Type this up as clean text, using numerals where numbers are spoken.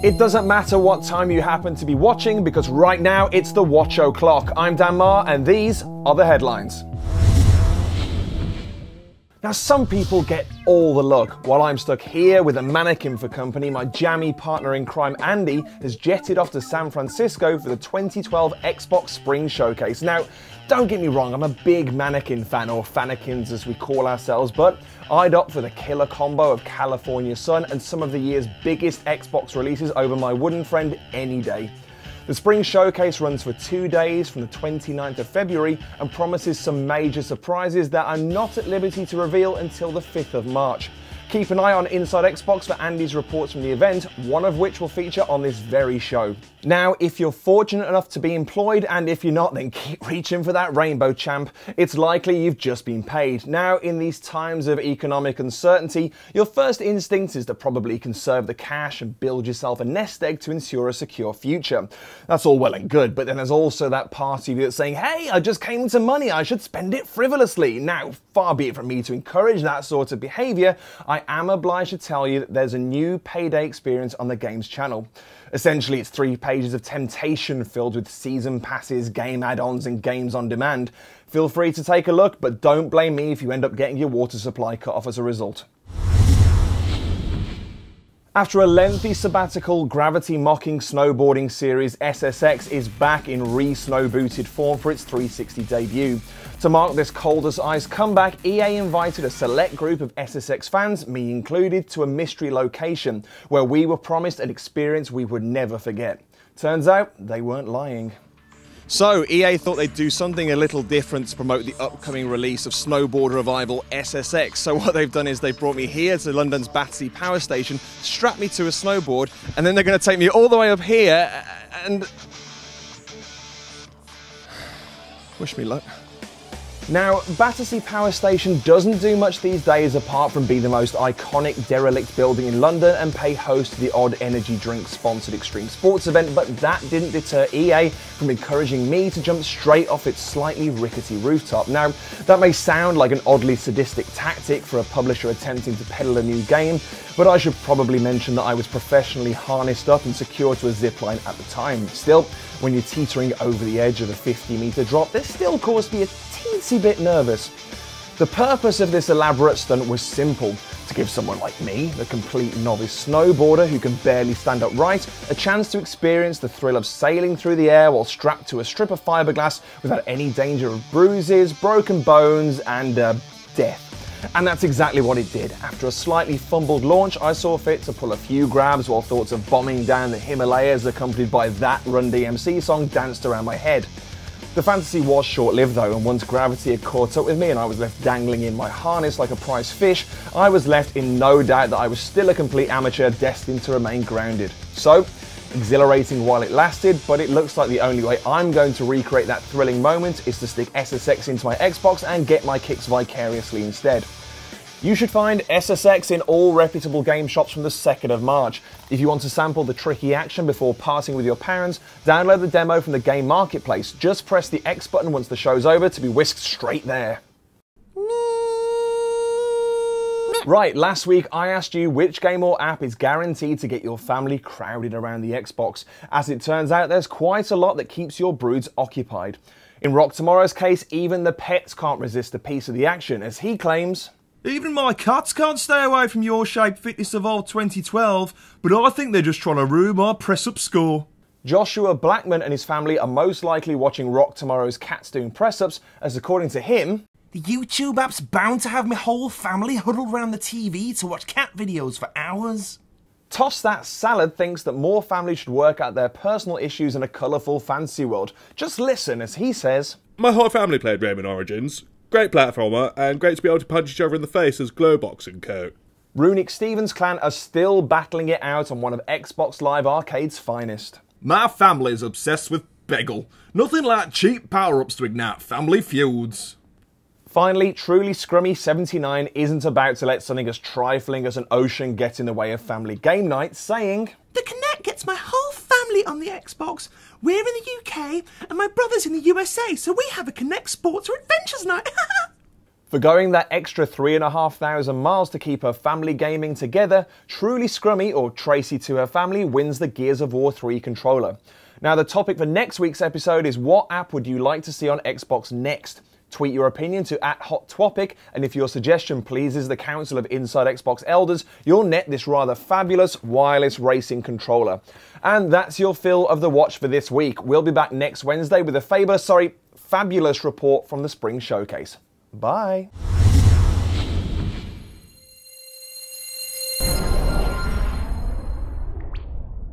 It doesn't matter what time you happen to be watching, because right now it's the Watch O'Clock. I'm Dan Marr, and these are the headlines. Now, some people get all the luck, while I'm stuck here with a mannequin for company. My jammy partner in crime, Andy, has jetted off to San Francisco for the 2012 Xbox Spring Showcase. Now, don't get me wrong, I'm a big mannequin fan, or fannikins as we call ourselves, but I'd opt for the killer combo of California Sun and some of the year's biggest Xbox releases over my wooden friend any day. The Spring Showcase runs for 2 days from the 29th of February and promises some major surprises that I'm not at liberty to reveal until the 5th of March. Keep an eye on Inside Xbox for Andy's reports from the event, one of which will feature on this very show. Now, if you're fortunate enough to be employed, and if you're not, then keep reaching for that rainbow, champ. It's likely you've just been paid. Now, in these times of economic uncertainty, your first instinct is to probably conserve the cash and build yourself a nest egg to ensure a secure future. That's all well and good, but then there's also that part of you that's saying, hey, I just came into money, I should spend it frivolously. Now, far be it from me to encourage that sort of behaviour, I am obliged to tell you that there's a new payday experience on the game's channel. Essentially, it's 3 pages of temptation filled with season passes, game add-ons and games on demand. Feel free to take a look, but don't blame me if you end up getting your water supply cut off as a result. After a lengthy sabbatical, gravity-mocking snowboarding series SSX is back in re-snow-booted form for its 360 debut. To mark this cold-as-ice comeback, EA invited a select group of SSX fans, me included, to a mystery location, where we were promised an experience we would never forget. Turns out, they weren't lying. So, EA thought they'd do something a little different to promote the upcoming release of snowboard revival SSX. So what they've done is they brought me here to London's Battersea Power Station, strapped me to a snowboard, and then they're going to take me all the way up here and... wish me luck. Now, Battersea Power Station doesn't do much these days apart from be the most iconic derelict building in London and pay host to the odd energy drink sponsored extreme sports event, but that didn't deter EA from encouraging me to jump straight off its slightly rickety rooftop. Now, that may sound like an oddly sadistic tactic for a publisher attempting to peddle a new game, but I should probably mention that I was professionally harnessed up and secured to a zipline at the time. Still, when you're teetering over the edge of a 50-metre drop, this still caused me a teensy bit nervous. The purpose of this elaborate stunt was simple: to give someone like me, the complete novice snowboarder who can barely stand upright, a chance to experience the thrill of sailing through the air while strapped to a strip of fiberglass without any danger of bruises, broken bones, and death. And that's exactly what it did. After a slightly fumbled launch, I saw fit to pull a few grabs while thoughts of bombing down the Himalayas accompanied by that Run DMC song danced around my head. The fantasy was short-lived though, and once gravity had caught up with me and I was left dangling in my harness like a prize fish, I was left in no doubt that I was still a complete amateur destined to remain grounded. So, exhilarating while it lasted, but it looks like the only way I'm going to recreate that thrilling moment is to stick SSX into my Xbox and get my kicks vicariously instead. You should find SSX in all reputable game shops from the 2nd of March. If you want to sample the tricky action before parting with your parents, download the demo from the game marketplace. Just press the X button once the show's over to be whisked straight there. Right, last week I asked you which game or app is guaranteed to get your family crowded around the Xbox. As it turns out, there's quite a lot that keeps your broods occupied. In Rock Tomorrow's case, even the pets can't resist a piece of the action, as he claims, even my cats can't stay away from Your Shape Fitness Evolved 2012, but I think they're just trying to ruin my press-up score. Joshua Blackman and his family are most likely watching Rock Tomorrow's cats doing press-ups, as according to him, the YouTube app's bound to have my whole family huddled around the TV to watch cat videos for hours. Toss That Salad thinks that more families should work out their personal issues in a colourful fantasy world. Just listen as he says, my whole family played Rayman Origins. Great platformer, and great to be able to punch each other in the face as Glowbox and co. Runic Stevens' clan are still battling it out on one of Xbox Live Arcade's finest. My family is obsessed with bagel. Nothing like cheap power-ups to ignite family feuds. Finally, truly scrummy 79 isn't about to let something as trifling as an ocean get in the way of family game night, saying, the Kinect gets my whole family on the Xbox. We're in the UK and my brother's in the USA, so we have a Kinect Sports or Adventures night. For going that extra 3,500 miles to keep her family gaming together, Truly Scrummy, or Tracy to her family, wins the Gears of War 3 controller. Now the topic for next week's episode is what app would you like to see on Xbox next? Tweet your opinion to @HotTwopic, and if your suggestion pleases the Council of Inside Xbox Elders, you'll net this rather fabulous wireless racing controller. And that's your fill of the watch for this week. We'll be back next Wednesday with a fabulous report from the Spring Showcase. Bye.